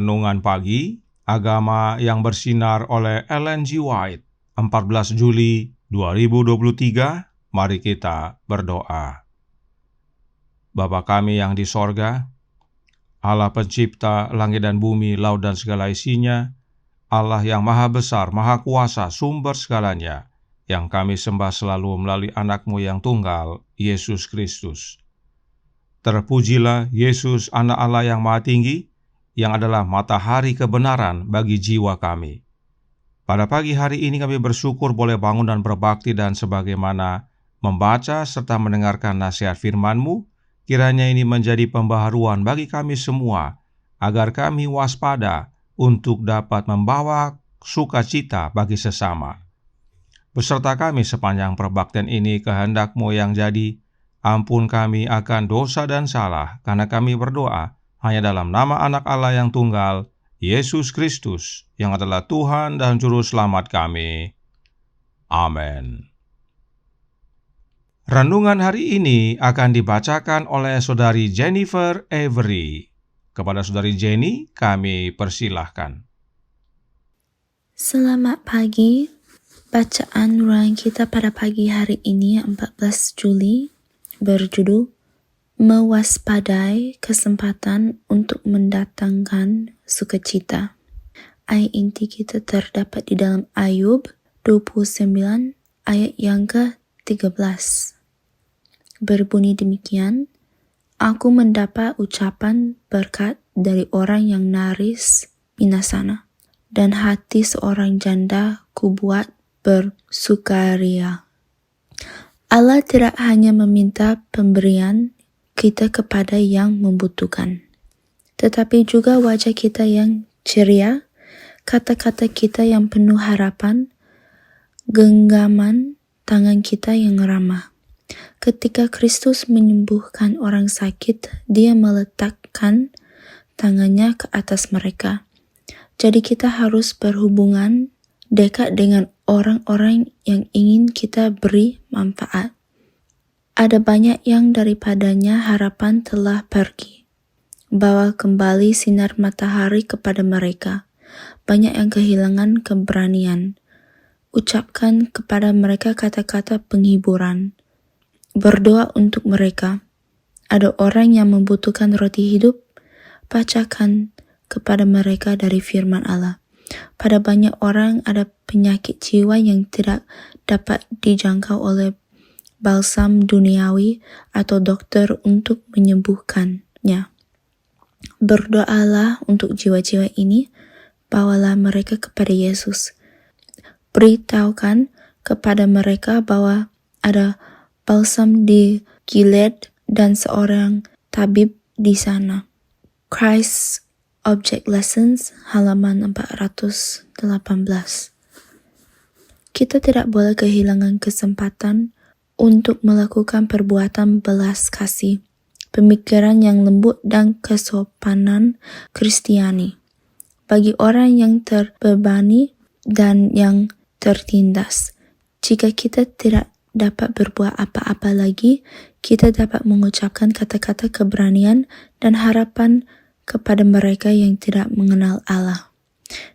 Renungan Pagi, Agama yang Bersinar oleh Ellen G. White, 14 Juli 2023. Mari kita berdoa. Bapa kami yang di sorga, Allah pencipta langit dan bumi, laut dan segala isinya, Allah yang maha besar, maha kuasa, sumber segalanya, yang kami sembah selalu melalui anak-Mu yang tunggal, Yesus Kristus. Terpujilah Yesus, anak Allah yang maha tinggi, yang adalah matahari kebenaran bagi jiwa kami. Pada pagi hari ini kami bersyukur boleh bangun dan berbakti, dan sebagaimana membaca serta mendengarkan nasihat firman-Mu, kiranya ini menjadi pembaharuan bagi kami semua, agar kami waspada untuk dapat membawa sukacita bagi sesama. Beserta kami sepanjang perbaktian ini, kehendak-Mu yang jadi, ampun kami akan dosa dan salah, karena kami berdoa hanya dalam nama anak Allah yang tunggal, Yesus Kristus, yang adalah Tuhan dan Juru Selamat kami. Amin. Renungan hari ini akan dibacakan oleh Saudari Jennifer Avery. Kepada Saudari Jenny, kami persilahkan. Selamat pagi. Bacaan renungan kita pada pagi hari ini 14 Juli berjudul Mewaspadai kesempatan untuk mendatangkan sukacita. Ayat inti kita terdapat di dalam Ayub 29 ayat yang ke-13. Berbunyi demikian, Aku mendapat ucapan berkat dari orang yang nyaris binasana, dan hati seorang janda kubuat bersukaria. Allah tidak hanya meminta pemberian kita kepada yang membutuhkan, tetapi juga wajah kita yang ceria, kata-kata kita yang penuh harapan, genggaman tangan kita yang ramah. Ketika Kristus menyembuhkan orang sakit, Dia meletakkan tangannya ke atas mereka. Jadi kita harus berhubungan dekat dengan orang-orang yang ingin kita beri manfaat. Ada banyak yang daripadanya harapan telah pergi. Bawa kembali sinar matahari kepada mereka. Banyak yang kehilangan keberanian. Ucapkan kepada mereka kata-kata penghiburan. Berdoa untuk mereka. Ada orang yang membutuhkan roti hidup. Bacakan kepada mereka dari firman Allah. Pada banyak orang ada penyakit jiwa yang tidak dapat dijangkau oleh balsam duniawi atau dokter untuk menyembuhkannya. Berdoalah untuk jiwa-jiwa ini, bawalah mereka kepada Yesus. Beritahukan kepada mereka bahwa ada balsam di Gilead dan seorang tabib di sana. Christ Object Lessons, halaman 418. Kita tidak boleh kehilangan kesempatan untuk melakukan perbuatan belas kasih, pemikiran yang lembut dan kesopanan Kristiani bagi orang yang terbebani dan yang tertindas. Jika kita tidak dapat berbuat apa-apa lagi, kita dapat mengucapkan kata-kata keberanian dan harapan kepada mereka yang tidak mengenal Allah,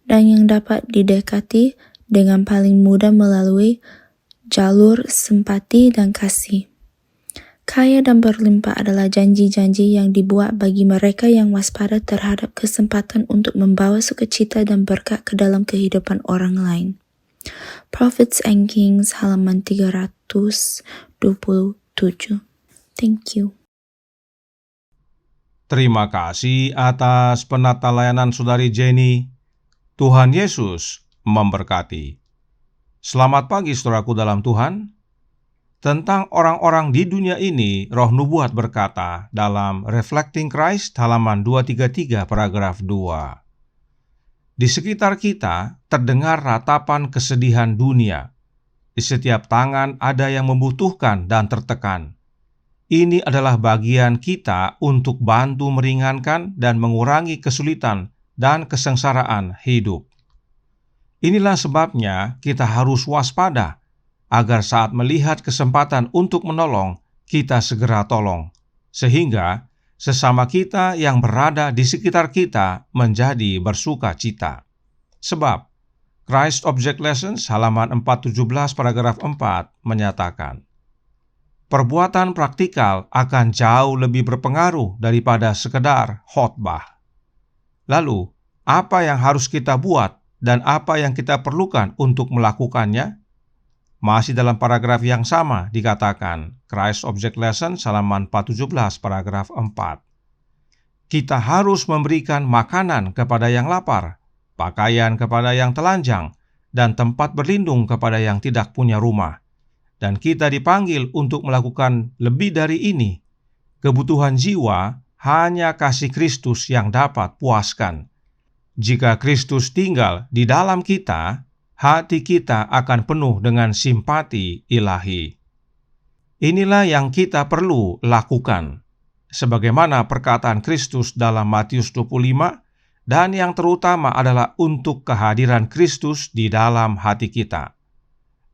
dan yang dapat didekati dengan paling mudah melalui jalur simpati dan kasih. Kaya dan berlimpah adalah janji-janji yang dibuat bagi mereka yang waspada terhadap kesempatan untuk membawa sukacita dan berkat ke dalam kehidupan orang lain. Prophets and Kings, halaman 327. Thank you. Terima kasih atas penata layanan Saudari Jenny. Tuhan Yesus memberkati. Selamat pagi saudaraku dalam Tuhan. Tentang orang-orang di dunia ini, Roh Nubuat berkata dalam Reflecting Christ halaman 233 paragraf 2. Di sekitar kita terdengar ratapan kesedihan dunia. Di setiap tangan ada yang membutuhkan dan tertekan. Ini adalah bagian kita untuk bantu meringankan dan mengurangi kesulitan dan kesengsaraan hidup. Inilah sebabnya kita harus waspada, agar saat melihat kesempatan untuk menolong, kita segera tolong, sehingga sesama kita yang berada di sekitar kita menjadi bersuka cita. Sebab, Christ Object Lessons halaman 417 paragraf 4 menyatakan, perbuatan praktikal akan jauh lebih berpengaruh daripada sekedar khotbah. Lalu, apa yang harus kita buat dan apa yang kita perlukan untuk melakukannya? Masih dalam paragraf yang sama dikatakan, Christ Object Lesson halaman 417 paragraf 4. Kita harus memberikan makanan kepada yang lapar, pakaian kepada yang telanjang, dan tempat berlindung kepada yang tidak punya rumah. Dan kita dipanggil untuk melakukan lebih dari ini. Kebutuhan jiwa hanya kasih Kristus yang dapat puaskan. Jika Kristus tinggal di dalam kita, hati kita akan penuh dengan simpati ilahi. Inilah yang kita perlu lakukan, sebagaimana perkataan Kristus dalam Matius 25, dan yang terutama adalah untuk kehadiran Kristus di dalam hati kita.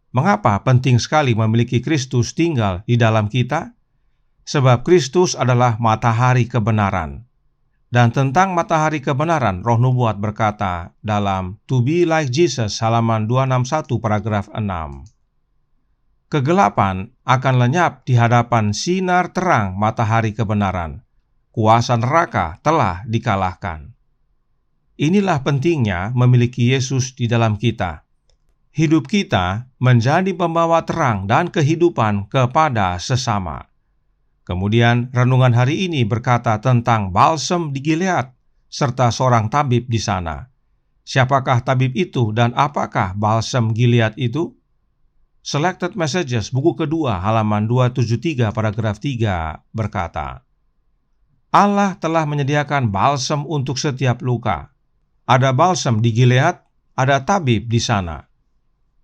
Mengapa penting sekali memiliki Kristus tinggal di dalam kita? Sebab Kristus adalah matahari kebenaran. Dan tentang matahari kebenaran, Roh Nubuat berkata dalam To Be Like Jesus halaman 261 paragraf 6. Kegelapan akan lenyap di hadapan sinar terang matahari kebenaran. Kuasa neraka telah dikalahkan. Inilah pentingnya memiliki Yesus di dalam kita. Hidup kita menjadi pembawa terang dan kehidupan kepada sesama. Kemudian renungan hari ini berkata tentang balsam di Gilead, serta seorang tabib di sana. Siapakah tabib itu dan apakah balsam Gilead itu? Selected Messages, buku kedua, halaman 273, paragraf 3, berkata, Allah telah menyediakan balsam untuk setiap luka. Ada balsam di Gilead, ada tabib di sana.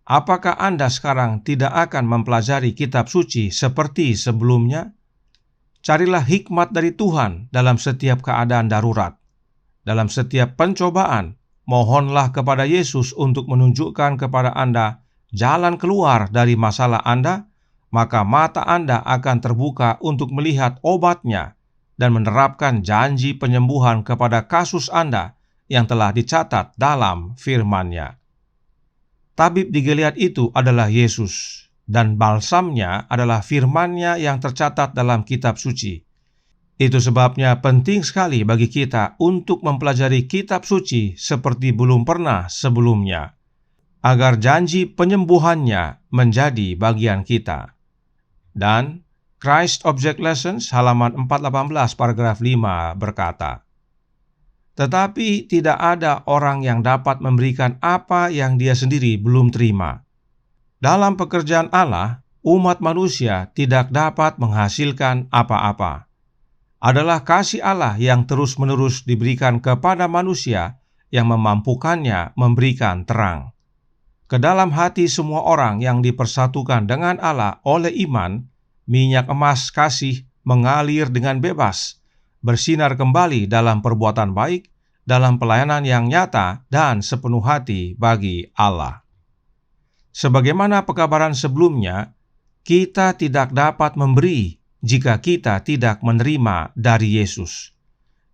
Apakah Anda sekarang tidak akan mempelajari kitab suci seperti sebelumnya? Carilah hikmat dari Tuhan dalam setiap keadaan darurat. Dalam setiap pencobaan, mohonlah kepada Yesus untuk menunjukkan kepada Anda jalan keluar dari masalah Anda, maka mata Anda akan terbuka untuk melihat obatnya dan menerapkan janji penyembuhan kepada kasus Anda yang telah dicatat dalam firman-Nya. Tabib di Gilead itu adalah Yesus. Dan balsamnya adalah firman-Nya yang tercatat dalam kitab suci. Itu sebabnya penting sekali bagi kita untuk mempelajari kitab suci seperti belum pernah sebelumnya, agar janji penyembuhannya menjadi bagian kita. Dan Christ Object Lessons halaman 418 paragraf 5 berkata, "Tetapi tidak ada orang yang dapat memberikan apa yang dia sendiri belum terima. Dalam pekerjaan Allah, umat manusia tidak dapat menghasilkan apa-apa. Adalah kasih Allah yang terus-menerus diberikan kepada manusia yang memampukannya memberikan terang. Ke dalam hati semua orang yang dipersatukan dengan Allah oleh iman, minyak emas kasih mengalir dengan bebas, bersinar kembali dalam perbuatan baik, dalam pelayanan yang nyata dan sepenuh hati bagi Allah." Sebagaimana pekabaran sebelumnya, kita tidak dapat memberi jika kita tidak menerima dari Yesus.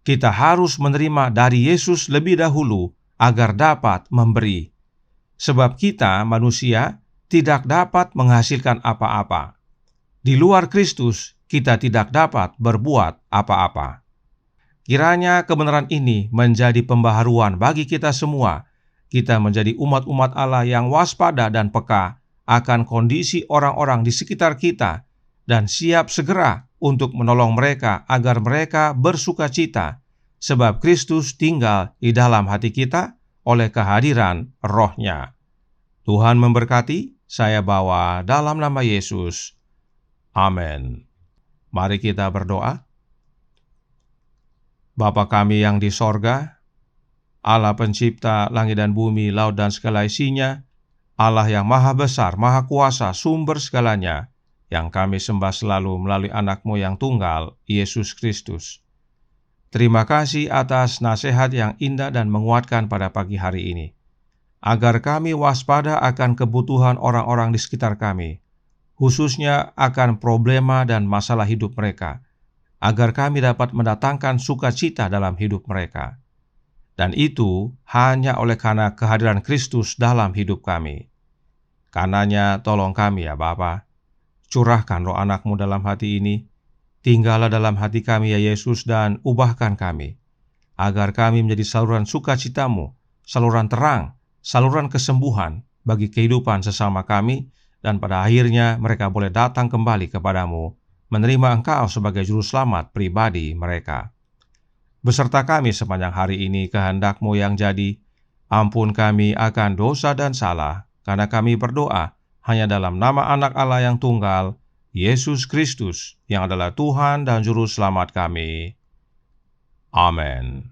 Kita harus menerima dari Yesus lebih dahulu agar dapat memberi. Sebab kita, manusia, tidak dapat menghasilkan apa-apa. Di luar Kristus, kita tidak dapat berbuat apa-apa. Kiranya kebenaran ini menjadi pembaharuan bagi kita semua. Kita menjadi umat-umat Allah yang waspada dan peka akan kondisi orang-orang di sekitar kita, dan siap segera untuk menolong mereka agar mereka bersuka cita, sebab Kristus tinggal di dalam hati kita oleh kehadiran Roh-Nya. Tuhan memberkati. Saya bawa dalam nama Yesus. Amin. Mari kita berdoa. Bapa kami yang di sorga, Allah pencipta langit dan bumi, laut dan segala isinya, Allah yang maha besar, maha kuasa, sumber segalanya, yang kami sembah selalu melalui anak-Mu yang tunggal, Yesus Kristus. Terima kasih atas nasihat yang indah dan menguatkan pada pagi hari ini, agar kami waspada akan kebutuhan orang-orang di sekitar kami, khususnya akan problema dan masalah hidup mereka, agar kami dapat mendatangkan sukacita dalam hidup mereka. Dan itu hanya oleh karena kehadiran Kristus dalam hidup kami. Karenanya tolong kami ya Bapa, curahkan roh anak-Mu dalam hati ini, tinggallah dalam hati kami ya Yesus, dan ubahkan kami, agar kami menjadi saluran sukacita-Mu, saluran terang, saluran kesembuhan bagi kehidupan sesama kami, dan pada akhirnya mereka boleh datang kembali kepadamu, menerima Engkau sebagai juru selamat pribadi mereka. Beserta kami sepanjang hari ini kehendak-Mu yang jadi, ampun kami akan dosa dan salah, karena kami berdoa hanya dalam nama anak Allah yang tunggal, Yesus Kristus, yang adalah Tuhan dan Juru Selamat kami. Amin.